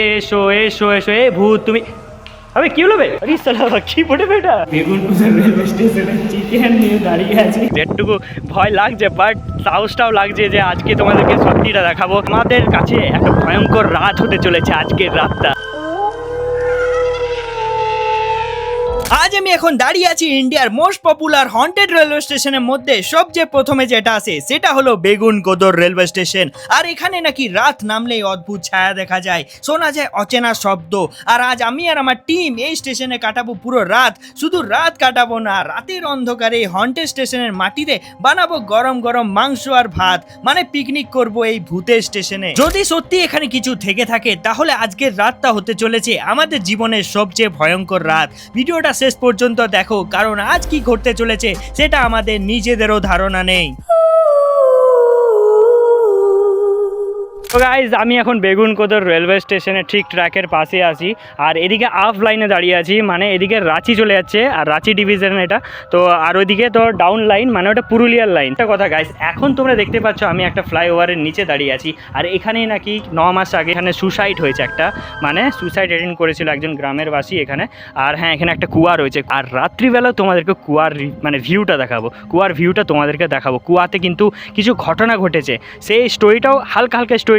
এসো এসো এসো, এ ভূত তুমি। আবে কি হলো বে? আরে সালা কি পড়ে বেটা, বেগুনপুর রেলওয়ে স্টেশনে চিকেন নিয়ে দাঁড়িয়ে আছি। যেটুকু ভয় লাগছে বাট সাহসটাও লাগছে যে আজকে তোমাদেরকে সত্যিটা দেখাবো। আমাদের কাছে একটা ভয়ঙ্কর রাত হতে চলেছে আজকের রাতটা। আজ আমি এখন দাঁড়িয়ে আছি ইন্ডিয়ার মোস্ট পপুলার হন্টেড রেলওয়ে স্টেশনের মধ্যে। সবচেয়ে প্রথমে যেটা আসে সেটা হলো বেগুনকোদর রেলওয়ে স্টেশন। আর এখানে নাকি রাত নামলেই অদ্ভুত ছায়া দেখা যায়, শোনা যায় অচেনা শব্দ। আর আজ আমি আর আমার টিম এই স্টেশনে কাটাবো পুরো রাত। শুধু রাত কাটাবো না, রাতের অন্ধকারে হন্টেড স্টেশনের মাটিতে বানাবো গরম গরম মাংস আর ভাত, মানে পিকনিক করব এই ভূতের স্টেশনে। যদি সত্যি এখানে কিছু থেকে থাকে তাহলে আজকের রাতটা হতে চলেছে আমাদের জীবনের সবচেয়ে ভয়ঙ্কর রাত। ভিডিওটা শেষ পর্যন্ত দেখো, কারণ আজ কি ঘটতে চলেছে সেটা আমাদের নিজেদেরও ধারণা নেই। তো গাইজ আমি এখন বেগুনকোদর রেলওয়ে স্টেশনে ঠিক ট্র্যাকের পাশে আছি, আর এদিকে আপ লাইনে দাঁড়িয়ে আছি, মানে এদিকে রাঁচি চলে যাচ্ছে, আর রাঁচি ডিভিশন এটা তো, আর ওইদিকে তো ডাউন লাইন মানে ওটা পুরুলিয়ার লাইন। একটা কথা গাইজ, এখন তোমরা দেখতে পাচ্ছ আমি একটা ফ্লাইওভারের নিচে দাঁড়িয়ে আছি, আর এখানেই নাকি 9 মাস আগে এখানে সুসাইড হয়েছে একটা, মানে সুসাইড অ্যাটেন্ড করেছিল একজন গ্রামের বাসী এখানে। আর হ্যাঁ, এখানে একটা কুয়া রয়েছে, আর রাত্রিবেলা তোমাদেরকে কুয়ার মানে ভিউটা দেখাবো, কুয়ার ভিউটা তোমাদেরকে দেখাবো। কুয়াতে কিন্তু কিছু ঘটনা ঘটেছে, সেই স্টোরিটাও হালকা হালকা স্টোরিটা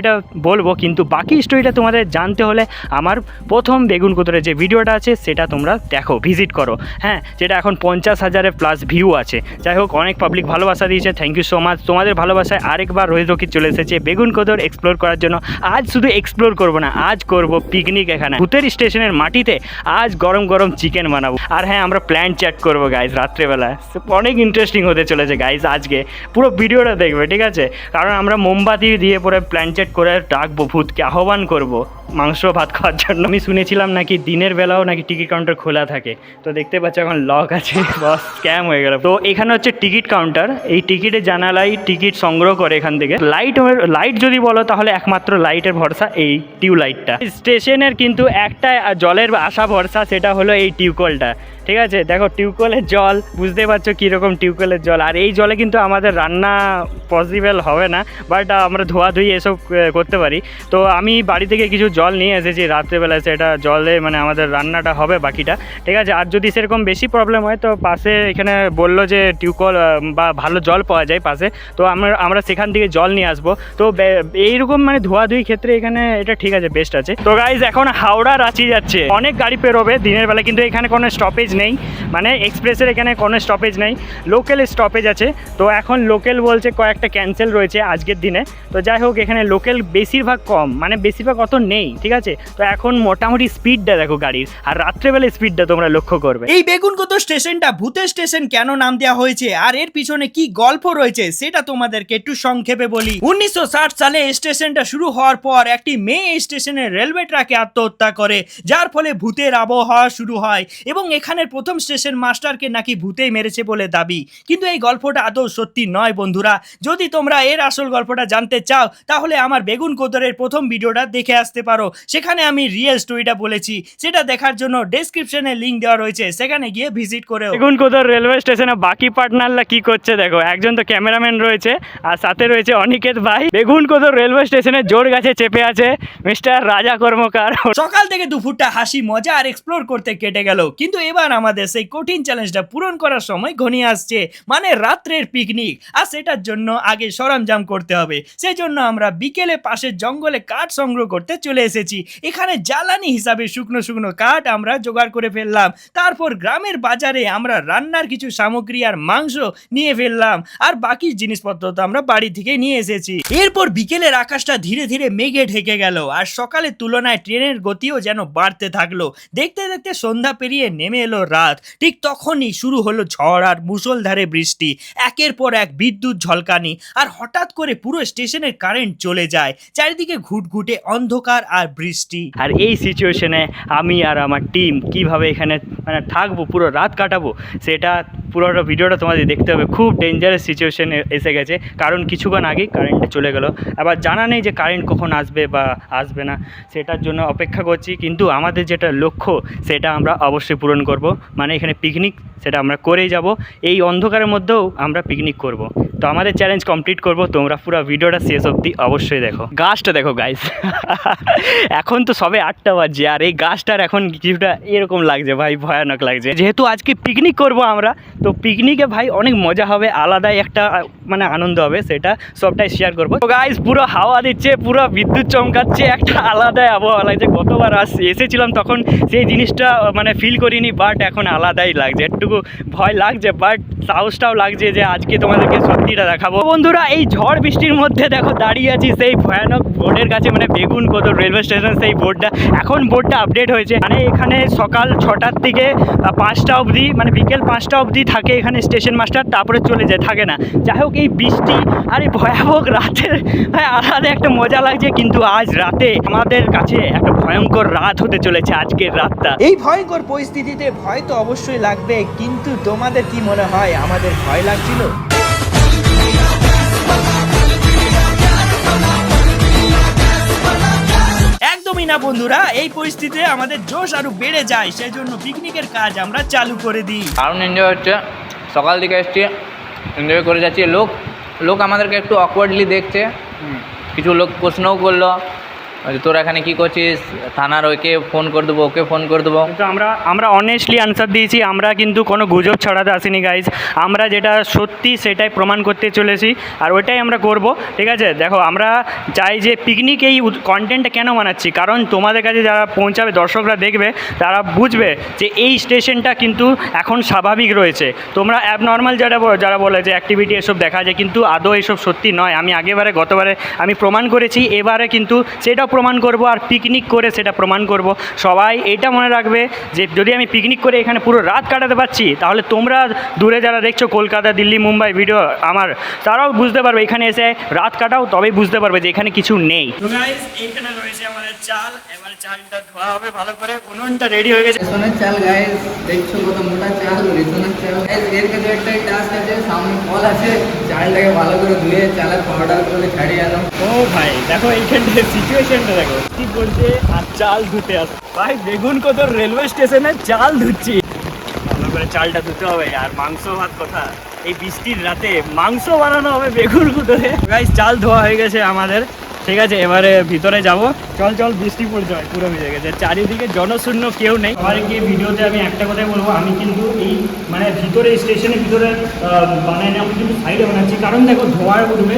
বলবো, কিন্তু বাকি স্টোরিটা তোমাদের জানতে হলে আমার প্রথম বেগুনকোদরের যে ভিডিওটা আছে সেটা তোমরা দেখো, ভিজিট করো। হ্যাঁ, যেটা এখন 50,000 প্লাস ভিউ আছে। যাই হোক, অনেক পাবলিক ভালোবাসা দিয়েছে, থ্যাংক ইউ সো মাচ। তোমাদের ভালোবাসায় আরেকবার রোহিত রকিত চলে এসেছে বেগুনকোদর এক্সপ্লোর করার জন্য। আজ শুধু এক্সপ্লোর করবো না, আজ করব পিকনিক এখানে ভূতের স্টেশনের মাটিতে। আজ গরম গরম চিকেন বানাবো, আর হ্যাঁ, আমরা প্ল্যান চ্যাট করবো গাইজ রাত্রেবেলা। অনেক ইন্টারেস্টিং হতে চলেছে গাইজ, আজকে পুরো ভিডিওটা দেখবে, ঠিক আছে? কারণ আমরা মোমবাতি দিয়ে পরে প্ল্যান চ্যাট করে ডাকবো, ভূতকে আহ্বান করব মাংস ভাত খাওয়ার জন্য। আমি শুনেছিলাম নাকি দিনের বেলাও নাকি টিকিট কাউন্টার খোলা থাকে, তো দেখতে পাচ্ছ এখন লক আছে, বস স্ক্যাম হয়ে গেল। তো এখানে হচ্ছে টিকিট কাউন্টার, এই টিকিটের জানালাই টিকিট সংগ্রহ করে এখান থেকে। লাইট যদি বলো তাহলে একমাত্র লাইটের ভরসা এই টিউব লাইটটা। স্টেশনের কিন্তু একটা জলের আসা ভরসা, সেটা হলো এই টিউবকলটা, ঠিক আছে? দেখো টিউবকলের জল, বুঝতে পারছো কীরকম টিউবকলের জল। আর এই জলে কিন্তু আমাদের রান্না পসিবল হবে না, বাট আমরা ধোয়াধুয়ি এসব করতে পারি। তো আমি বাড়ি থেকে কিছু জল নিয়ে এসেছি রাত্রেবেলায়, সেটা জলে মানে আমাদের রান্নাটা হবে বাকিটা, ঠিক আছে? আর যদি সেরকম বেশি প্রবলেম হয় তো পাশে এখানে বললো যে টিউবকল বা ভালো জল পাওয়া যায় পাশে, তো আমরা সেখান থেকে জল নিয়ে আসবো। তো এইরকম মানে ধোয়াধুয়ি ক্ষেত্রে এখানে এটা ঠিক আছে, বেস্ট আছে। তো গাইজ এখন হাওড়া রাঁচি যাচ্ছে, অনেক গাড়ি পেরোবে দিনের বেলা, কিন্তু এখানে কোনো স্টপেজ নেই, মানে এক্সপ্রেসের এখানে কোনো স্টপেজ নেই, লোকাল স্টপেজ আছে। তো এখন লোকাল বলছে কয়েকটা ক্যান্সেল রয়েছে আজকের দিনে। তো যাই হোক, এখানে লোকাল বেশিরভাগ কম, মানে বেশিরভাগ অত নেই, ঠিক আছে? তো এখন মোটামুটি স্পিডটা দেখো গাড়ির, আর রাত্রেবেলা স্পিডটা তোমরা লক্ষ্য করবে। এই বেগুনকোদর স্টেশনটা ভূতের স্টেশন কেন নাম দেওয়া হয়েছে আর এর পিছনে কি গল্প রয়েছে সেটা তোমাদেরকে একটু সংক্ষেপে বলি। 1960 সালে স্টেশনটা শুরু হওয়ার পর একটি মেয়ে এই স্টেশনের রেলওয়ে ট্র্যাকে আত্মহত্যা করে, যার ফলে ভূতের আবহাওয়া শুরু হয়, এবং এখানের প্রথম স্টেশন মাস্টারকে নাকি ভূতেই মেরেছে বলে দাবি। কিন্তু এই গল্পটা আদৌ সত্যি নয় বন্ধুরা। যদি তোমরা এর আসল গল্পটা জানতে চাও তাহলে আমার বেগুনকোদরের প্রথম ভিডিওটা দেখে আসতে পারো, সেখানে আমি রিয়েল স্টোরিটা বলেছি। সেটা দেখার জন্য ডেসক্রিপশনে লিংক দেওয়া রয়েছে, সেখানে গিয়ে ভিজিট করো। বেগুনকোদর রেলওয়ে স্টেশনে বাকি পার্টনাররা কি করছে দেখো, একজন তো ক্যামেরাম্যান রয়েছে, আর সাথে রয়েছে অনিকেত ভাই। বেগুনকোদর রেলওয়ে স্টেশনে জোর গাছে চেপে আছে মিস্টার রাজা কর্মকার। সকাল থেকে দুপুরটা হাসি মজা আর এক্সপ্লোর করতে কেটে গেল, কিন্তু এবার আমাদের সেই কঠিন চ্যালেঞ্জটা পূরণ করার সময় ঘনিয়ে আসছে, মানে রাত্রের পিকনিক। আর সেটার জন্য আগে সরঞ্জাম করতে হবে। সেই জন্য আমরা বিকেলে পাশের জঙ্গলে কাঠ সংগ্রহ করতে চলে এসেছি। এখানে জ্বালানি হিসাবে শুকনো শুকনো কাঠ আমরা জোগাড় করে ফেললাম। তারপর গ্রামের বাজারে আমরা রান্নার কিছু সামগ্রী আর মাংস নিয়ে ফেললাম, আর বাকি জিনিসপত্র তো আমরা বাড়ি থেকে নিয়ে এসেছি। এরপর বিকেলের আকাশটা ধীরে ধীরে মেঘে ঢেকে গেল, আর সকালের তুলনায় ট্রেনের গতিও যেন বাড়তে থাকলো। দেখতে দেখতে সন্ধ্যা পেরিয়ে নেমে এলো রাত। ঠিক তখনই শুরু হলো ঝড় আর মুষলধারে বৃষ্টি, একের পর এক বিদ্যুৎ ঝলকানি, আর হঠাৎ করে পুরো স্টেশনের কারেন্ট চলে যায়। চারিদিকে ঘুটঘুটে অন্ধকার আর বৃষ্টি। আর এই সিচুয়েশনে আমি আর আমার টিম কিভাবে এখানে মানে থাকবো, পুরো রাত কাটাবো, সেটা পুরোটা ভিডিওটা তোমাদের দেখতে হবে। খুব ডেঞ্জারাস সিচুয়েশনে এসে গেছে, কারণ কিছুক্ষণ আগেই কারেন্টটা চলে গেল। আবার জানা নেই যে কারেন্ট কখন আসবে বা আসবে না, সেটার জন্য অপেক্ষা করছি। কিন্তু আমাদের যেটা লক্ষ্য সেটা আমরা অবশ্যই পূরণ করব, মানে এখানে পিকনিক সেটা আমরা করেই যাব। এই অন্ধকারের মধ্যেও আমরা পিকনিক করব। তো আমাদের চ্যালেঞ্জ কমপ্লিট করব, তোমরা পুরো ভিডিওটা শেষ অবধি অবশ্যই দেখো। গাছটা দেখো গাইস, এখন তো সবে 8টা বাজে আর এই গাছটার এখন কিছুটা এরকম লাগছে ভাই, ভয়ানক লাগছে। যেহেতু আজকে পিকনিক করব আমরা, তো পিকনিকে ভাই অনেক মজা হবে, আলাদাই একটা মানে আনন্দ হবে, সেটা সবটাই শেয়ার করবো। তো গাইস পুরো হাওয়া দিচ্ছে, পুরো বিদ্যুৎ চমকাচ্ছে, একটা আলাদাই আবহাওয়া লাগছে। গতবার এসেছিলাম তখন সেই জিনিসটা মানে ফিল করিনি, বাট এখন আলাদাই লাগছে, একটুকু ভয় লাগছে বাট সাহসটাও লাগছে যে আজকে তোমাদেরকে সত্যিটা দেখাবো। বন্ধুরা এই ঝড় বৃষ্টির মধ্যে দেখো দাঁড়িয়ে আছি সেই ভয়ানক বোর্ডের কাছে, মানে বেগুনকোদর রেলওয়ে স্টেশন সেই বোর্ডটা। এখন বোর্ডটা আপডেট হয়েছে, মানে এখানে সকাল 6টার থেকে 5টা অবধি, মানে বিকেল 5টা অবধি থাকে এখানে স্টেশন মাস্টার, তারপরে চলে যায়, থাকে না। যাই হোক এই বৃষ্টি আর এই ভয়াবহ রাতের ভাই আলাদা একটা মজা লাগছে, কিন্তু আজ রাতে আমাদের কাছে একটা ভয়ঙ্কর রাত হতে চলেছে আজকের রাতটা। এই ভয়ঙ্কর পরিস্থিতিতে ভয় তো অবশ্যই লাগবে, কিন্তু তোমাদের কি মনে হয় আমাদের ভয় লাগছিল? একদমই না বন্ধুরা, এই পরিস্থিতিতে আমাদের জোশ আরো বেড়ে যায়, সেই জন্য পিকনিকের কাজ আমরা চালু করে দিই। কারণ এনজয় হচ্ছে, সকাল দিকে এসছি, এনজয় করে যাচ্ছি। লোক আমাদেরকে একটু অকওয়ার্ডলি দেখছে, কিছু লোক প্রশ্নও করলো তোরা এখানে কি করছিস, থানার ওকে ফোন করে দেবো, ওকে ফোন করে দেবো। কিন্তু আমরা অনেস্টলি আনসার দিয়েছি, আমরা কিন্তু কোনো গুজব ছড়াতে আসিনি গাইজ, আমরা যেটা সত্যি সেটাই প্রমাণ করতে চলেছি আর ওইটাই আমরা করব, ঠিক আছে। দেখো আমরা চাই যে পিকনিক এই কন্টেন্টটা কেন বানাচ্ছি, কারণ তোমাদের কাছে যারা পৌঁছাবে, দর্শকরা দেখবে, তারা বুঝবে যে এই স্টেশনটা কিন্তু এখন স্বাভাবিক রয়েছে। তোমরা অ্যাবনর্মাল যারা বলে যে অ্যাক্টিভিটি এসব দেখা যায়, কিন্তু আদৌ এসব সত্যি নয়। আমি গতবারে আমি প্রমাণ করেছি, এবারে কিন্তু সেটা প্রমাণ করব আর পিকনিক করে সেটা প্রমাণ করব। সবাই এটা মনে রাখবে যে যদি আমি পিকনিক করে এখানে পুরো রাত কাটাতে পারছি, তাহলে তোমরা দূরে যারা দেখছো কলকাতা, দিল্লি, মুম্বাই ভিডিও আমার, তারাও বুঝতে পারবে, এখানে এসে রাত কাটাও, তবেই বুঝতে পারবে যে এখানে কিছু নেই। তো গাইস এইখানে রয়েছে আমাদের চাল, এবার চালটা ধোয়া হবে ভালো করে, উনুনটা রেডি হয়ে গেছে। রেশনের চাল গাইস, দেখছো কত মোটা চাল, রেশনের চাল গাইস। এর কাছে একটাই টাস্ক আছে, সামনে কল আছে, চালটাকে ভালো করে ধুয়ে চালের পাউডার করে ছাড়িয়ে আনো। ও ভাই দেখো এইখানটা সিচুয়েশনটা দেখো কি বলছে, আর চাল ধুতে আসে ভাই, বেগুনকোদর রেলওয়ে স্টেশনে চাল ধুচ্ছি, ভালো করে চালটা ধুতে হবে। আর মাংস ভাত কথা, এই বৃষ্টির রাতে মাংস বানানো হবে বেগুনকোদরে। গাইস চাল ধোয়া হয়ে গেছে আমাদের, ঠিক আছে, এবারে ভিতরে যাব। চল বৃষ্টি পড়ছে ভাই, পুরো ভিজে গেছে, চারিদিকে জনশূন্য, কেউ নেই। আবার গিয়ে ভিডিওতে আমি একটা কথাই বলবো, আমি কিন্তু এই মানে ভিতরে স্টেশনের ভিতরে বানাই না, আমি কিন্তু সাইডে বানাচ্ছি, কারণ দেখো ধোঁয়া উঠবে,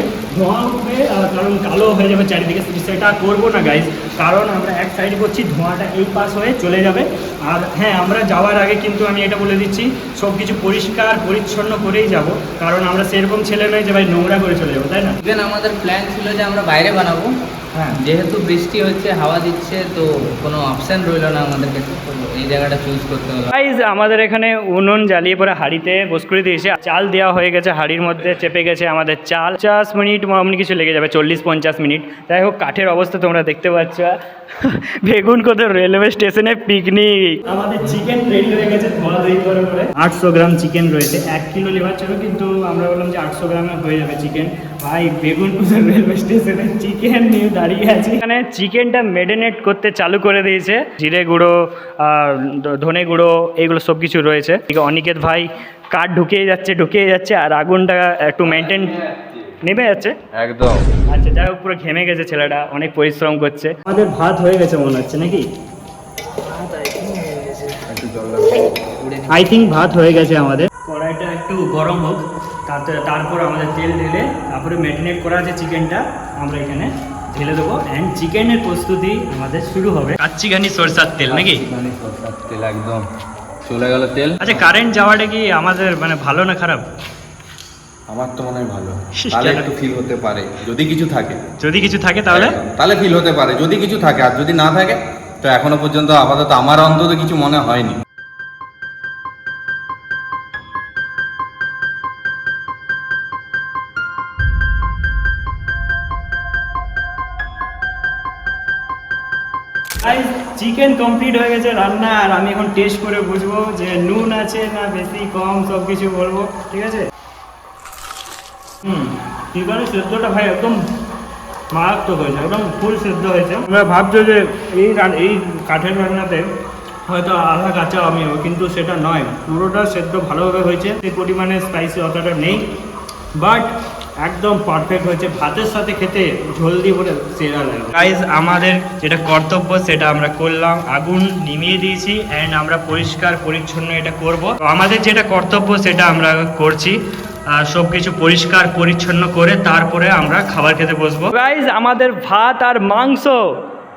কারণ কালো হয়ে যাবে চারিদিকে, সেটা করবো না গাইজ, কারণ আমরা এক সাইড করছি, ধোঁয়াটা এই পাশ হয়ে চলে যাবে। আর হ্যাঁ, আমরা যাওয়ার আগে কিন্তু আমি এটা বলে দিচ্ছি, সব কিছু পরিষ্কার পরিচ্ছন্ন করেই যাব, কারণ আমরা সেরকম ছেলে নয় যে ভাই নোংরা করে চলে যাবো, তাই না। ইভেন আমাদের প্ল্যান ছিল যে আমরা বাইরে বানাবো, হ্যাঁ যেহেতু বৃষ্টি হচ্ছে, হাওয়া দিচ্ছে, তো কোনো অপশান রইল না আমাদের কাছে, তো এই জায়গাটা চুজ করতে হলো। গাইজ আমাদের এখানে উনুন জ্বালিয়ে পরে হাঁড়িতে বস করে দিয়েছে, চাল দেওয়া হয়ে গেছে, হাঁড়ির মধ্যে চেপে গেছে আমাদের চাল। 50 মিনিট এমন কিছু লেগে যাবে, 40-50 মিনিট। যাই হোক কাঠের অবস্থা তোমরা দেখতে পাচ্ছ। বেগুনকোদর রেলওয়ে স্টেশনে পিকনিক, আমাদের চিকেন রেডি হয়ে গেছে, ধোয়া ধুই করে 800 গ্রাম চিকেন রয়েছে, 1 কিলো লেবার ছিল, কিন্তু আমরা বললাম যে 800 গ্রামে হয়ে যাবে চিকেন। ভাই বেগুনকোদর রেলওয়ে স্টেশনে চিকেন নিয়ে দাঁড়িয়ে আছি, এখানে চিকেনটা মেরিনেট করতে চালু করে দিয়েছে, জিরে গুঁড়ো, ধনে গুঁড়ো, এগুলো সব কিছু রয়েছে। অনিকেত ভাই কাঠ ঢুকিয়ে যাচ্ছে, আর আগুনটা একটু মেনটেন নেমে যাচ্ছে একদম। আচ্ছা যাই হোক, পুরো ঘেমে গেছে ছেলেটা, অনেক পরিশ্রম করছে। আমাদের ভাত হয়ে গেছে মনে হচ্ছে নাকি, আই থিঙ্ক ভাত হয়ে গেছে আমাদের। কড়াইটা একটু গরম হোক, তারপর আমাদের তেল ঢেলে, তারপরে ম্যারিনেট করা আছে চিকেনটা আমরা এখানে ঢেলে দেবো, অ্যান্ড চিকেনের প্রস্তুতি আমাদের শুরু হবে। কাচ্চিঘানি সরষার তেল নাকি, সরষার তেল একদম চলে গেল তেল। আচ্ছা কারেন্ট যাওয়াটা কি আমাদের মানে ভালো না খারাপ? আমার তো মনে হয় ভালো, তাহলে একটু ফিল হতে পারে, যদি কিছু থাকে তাহলে ফিল হতে পারে, যদি কিছু থাকে। আর যদি না থাকে তো এখনো পর্যন্ত আপাতত আমার অন্তত কিছু মনে হয়নি। চিকেন কমপ্লিট হয়ে গেছে রান্না, আর আমি এখন টেস্ট করে বুঝবো যে নুন আছে না বেশি কম, সব কিছু বলবো, ঠিক আছে। চিকেনের সেদ্ধটা ভাই একদম মারাত্মক হয়েছে, একদম ফুল সেদ্ধ হয়েছে। তোমরা ভাবছো যে এই কাঠের রান্নাতে হয়তো আধা কাঁচা আমি হবে, কিন্তু সেটা নয়, পুরোটা সেদ্ধ ভালোভাবে হয়েছে। এই পরিমাণে স্পাইসি অতটা নেই, বাট একদম পারফেক্ট হয়েছে, ভাতের সাথে খেতে ঝোল দিয়ে বলে সেরা লাগে। গাইজ আমাদের যেটা কর্তব্য সেটা আমরা করলাম, আগুন নিভিয়ে দিয়েছি অ্যান্ড আমরা পরিষ্কার পরিচ্ছন্ন এটা করব। তো আমাদের যেটা কর্তব্য সেটা আমরা করছি, সব কিছু পরিষ্কার পরিচ্ছন্ন করে তারপরে আমরা খাবার খেতে বসবো। গাইজ আমাদের ভাত আর মাংস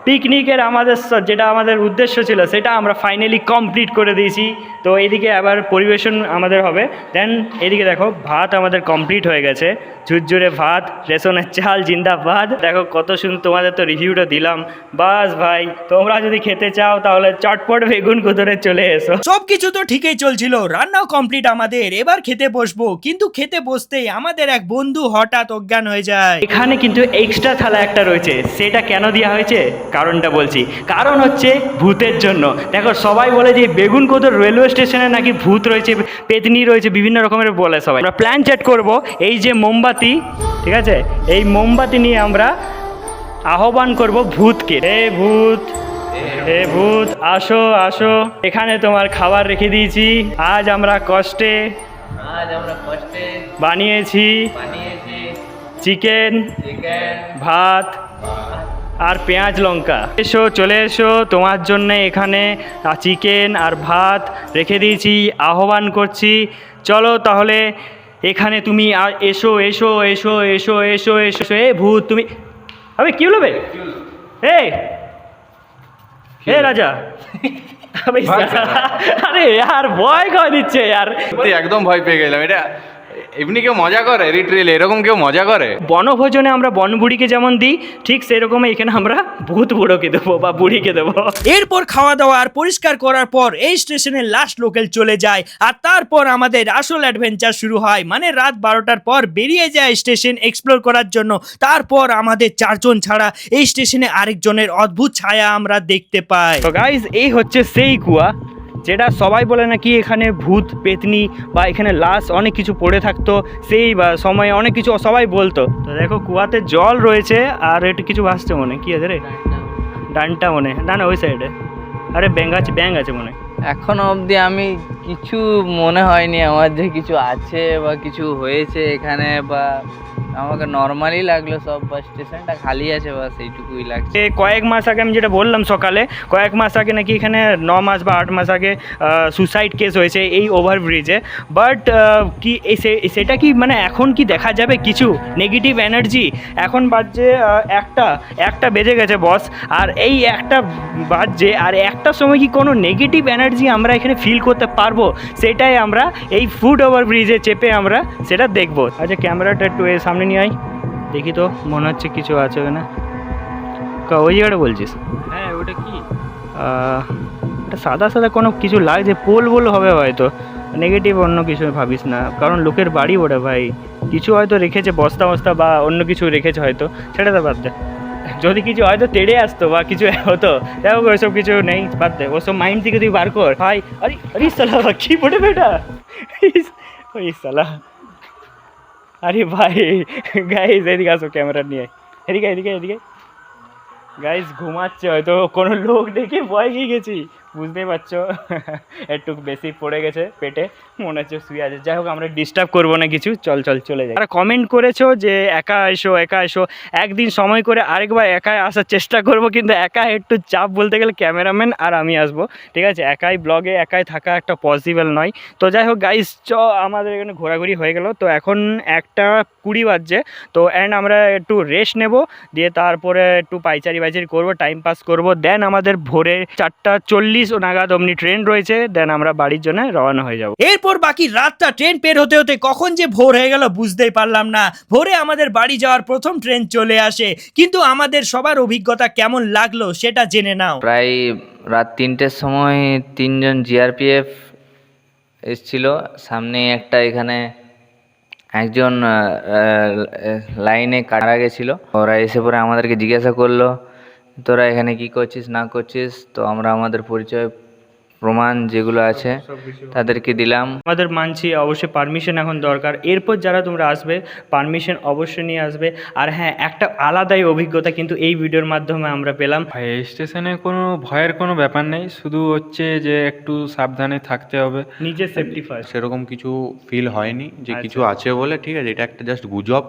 পিকনিকের আমাদের যেটা আমাদের উদ্দেশ্য ছিল সেটা আমরা ফাইনালি কমপ্লিট করে দিয়েছি। তো এদিকে আবার পরিবেশন আমাদের হবে, দেন এদিকে দেখো ভাত আমাদের কমপ্লিট হয়ে গেছে, ঝুরঝুরে ভাত, রেশনের চাল, জিন্দাবাদ। দেখো কত সুন্দর, তোমাদের তো রিভিউটা দিলাম। বাস ভাই, তোমরা যদি খেতে চাও তাহলে চটপট বেগুন কুদরে চলে এসো। সবকিছু তো ঠিকই চলছিল, রান্নাও কমপ্লিট আমাদের, এবার খেতে বসবো। কিন্তু খেতে বসতেই আমাদের এক বন্ধু হঠাৎ অজ্ঞান হয়ে যায়। এখানে কিন্তু এক্সট্রা থালা একটা রয়েছে, সেটা কেন দেওয়া হয়েছে কারণটা বলছি। কারণ হচ্ছে ভূতের জন্য। দেখো সবাই বলে যে বেগুনকোদর রেলওয়ে স্টেশনে নাকি ভূত রয়েছে, পেতনি রয়েছে, বিভিন্ন রকমের বলে সবাই। আমরা প্ল্যান চেট করব, এই যে মোমবাতি, ঠিক আছে, এই মোমবাতি নিয়ে আমরা আহ্বান করব ভূতকে। হে ভূত, হে ভূত, আসো আসো, এখানে তোমার খাবার রেখে দিয়েছি। আজ আমরা কষ্টে বানিয়েছি চিকেন, ভাত আর পেঁয়াজ লঙ্কা। এসো, চলে এসো, তোমার জন্য এখানে চিকেন আর ভাত রেখে দিয়েছি, আহ্বান করছি। চলো তাহলে এখানে তুমি এসো এসো এসো এসো এসো এসো। এ ভূত তুমি, আবে কি হলো বে? হে রাজা, আরে यार ভয় কয় দিচ্ছে यार, একদম ভয় পেয়ে গেলাম। এটা এমনি কেউ মজা করে? রিট্রিল এরকম কেউ মজা করে? বনভোজনে আমরা বনবুড়িকে যেমন দিই, ঠিক সেরকমই এখানে আমরা ভূত বুড়োকে দেবো বা বুড়িকে দেবো। এরপর খাওয়া দাওয়া আর পরিষ্কার করার পর এই স্টেশনের লাস্ট লোকাল চলে যায়, আর তারপর আমাদের আসল অ্যাডভেঞ্চার শুরু হয়। মানে রাত 12টার পর বেরিয়ে যায় স্টেশন এক্সপ্লোর করার জন্য। তারপর আমাদের 4 জন ছাড়া এই স্টেশনে আরেকজনের অদ্ভুত ছায়া আমরা দেখতে পাই। তো গাইজ এই হচ্ছে সেই কুয়া, যেটা সবাই বলে নাকি এখানে ভূত পেতনি বা এখানে লাশ অনেক কিছু পড়ে থাকতো সেই বা সময়ে, অনেক কিছু সবাই বলতো। তো দেখো কুয়াতে জল রয়েছে আর একটু কিছু ভাসছে মনে, কি আছে রে? ডানটা মনে, না না ওই সাইডে, আরে ব্যাং আছে মনে। এখনো অবধি আমি কিছু মনে হয়নি আমার যে কিছু আছে বা কিছু হয়েছে এখানে, বা আমাকে নর্মালি লাগলো সব, বাস স্টেশনটা খালি আছে, বাস এইটুকুই লাগছে। কয়েক মাস আগে আমি যেটা বললাম সকালে, কয়েক মাস আগে নাকি এখানে 9 মাস বা 8 মাস আগে সুসাইড কেস হয়েছে এই ওভারব্রিজে। বাট কি সেটা কি মানে এখন কি দেখা যাবে কিছু নেগেটিভ এনার্জি? এখন বাজছে একটা বেজে গেছে বস, আর এই একটা বাজছে, আর একটার সময় কি কোনো নেগেটিভ এনার্জি আমরা এখানে ফিল করতে পারবো? সেটাই আমরা এই ফুট ওভারব্রিজে চেপে আমরা সেটা দেখবো। আচ্ছা ক্যামেরাটা একটু সামনে নিয়ে আয়, দেখি তো, মনে হচ্ছে কিছু আছে ওখানে। ওই জায়গাটা বলছিস? হ্যাঁ ওটা কি? এটা সাদা সাদা কোনো কিছু লাগছে, পোল হবে হয়তো, নেগেটিভ অন্য কিছু ভাবিস না, কারণ লোকের বাড়ি ওটা ভাই, কিছু হয়তো রেখেছে, বস্তা বা অন্য কিছু রেখেছে হয়তো, সেটা তো বাদ দে। যদি কিছু হয়তো তেড়ে আসতো বা কিছু হতো, দেখো ওইসব কিছু নেই, বাদ দে, ওসব মাইন্ড থেকে তুই বার কর ভাই। আরে সালা কি পড়ে বেটা, ওই সালা, আরে ভাই গাইজ এদিকে আসো, ক্যামেরা নিয়ে এদিকে। গাইজ ঘুমাচ্ছে হয়তো, কোনো লোক দেখে ভয় খেয়ে গেছি, বুঝতেই পারছো। একটু বেশি পড়ে গেছে পেটে, মনে হচ্ছে শুয়ে আছে। যাই হোক আমরা ডিস্টার্ব করবো না কিছু, চল চলে যাই। আর কমেন্ট করেছো যে একা এসো, একদিন সময় করে আরেকবার একা আসার চেষ্টা করবো, কিন্তু একা একটু চাপ, বলতে গেলে ক্যামেরাম্যান আর আমি আসবো, ঠিক আছে, একাই ব্লগে একাই থাকা একটা পসিবল নয়। তো যাই হোক গাইজ, আমাদের এখানে ঘোরাঘুরি হয়ে গেল, তো এখন 1:20 বাজছে, তো অ্যান্ড আমরা একটু রেস্ট নেব, দিয়ে তারপরে একটু পাইচারি করবো, টাইম পাস করবো। দেন আমাদের ভোরে 4:40 নাগাদ অমনি ট্রেন রয়েছে, দেন আমরা বাড়ির জন্য রওনা হয়ে যাব। এরপর বাকি রাতটা ট্রেন পের হতে হতে কখন যে ভোর হয়ে গেল বুঝতেই পারলাম না। ভোরে আমাদের বাড়ি যাওয়ার প্রথম ট্রেন চলে আসে, কিন্তু আমাদের সবার অভিজ্ঞতা কেমন লাগলো সেটা জেনে নাও। প্রায় রাত 3টের সময় 3 জন জিআরপিএফ এসছিল, সামনে একটা এখানে একজন লাইনে কাটা গেছিলো। ওরা এসে পরে আমাদেরকে জিজ্ঞাসা করলো তোরা এখানে কি করছিস না করছিস, তো আমরা আমাদের পরিচয় প্রমাণ যেগুলো আছে তাদেরকে দিলাম। আমাদের মানছি অবশ্যই পারমিশন এখন দরকার, এরপর যারা তোমরা আসবে পারমিশন অবশ্যই নিয়ে আসবে। আর হ্যাঁ, একটা আলাদাই অভিজ্ঞতা কিন্তু এই ভিডিওর মাধ্যমে আমরা পেলাম। ভাই এই স্টেশনে কোনো ভয়ের কোনো ব্যাপার নেই, শুধু হচ্ছে যে একটু সাবধানে থাকতে হবে। নিজের সেফটি ফার্স্ট। সেরকম কিছু ফিল হয়নি যে আচ্ছা। কিছু আছে বলে, ঠিক আছে, এটা একটা জাস্ট গুজব।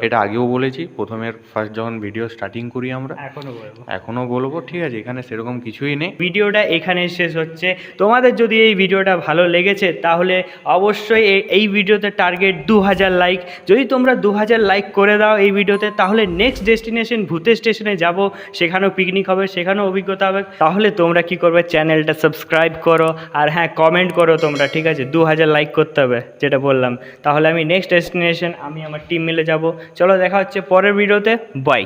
এটা আগেও বলেছি, প্রথমের ফার্স্ট যখন ভিডিও স্টার্টিং করি আমরা, এখনো বলবো, এখনো বলবো, ঠিক আছে, এখানে সেরকম কিছুই নেই। ভিডিওটা এখানে শেষ হচ্ছে। তোমাদের যদি এই ভিডিওটা ভালো লেগেছে তাহলে অবশ্যই এই ভিডিওতে টার্গেট 2000 লাইক। যদি তোমরা 2000 লাইক করে দাও এই ভিডিওতে, তাহলে নেক্সট ডেস্টিনেশন ভূতের স্টেশনে যাব, সেখানেও পিকনিক হবে, সেখানেও অভিজ্ঞতা হবে। তাহলে তোমরা কি করবে, চ্যানেলটা সাবস্ক্রাইব করো আর হ্যাঁ কমেন্ট করো তোমরা, ঠিক আছে, 2000 লাইক করতে হবে যেটা বললাম। তাহলে আমি নেক্সট ডেস্টিনেশন আমি আমার টিম মিলে যাব। চলো দেখা হচ্ছে পরের ভিডিওতে, বাই।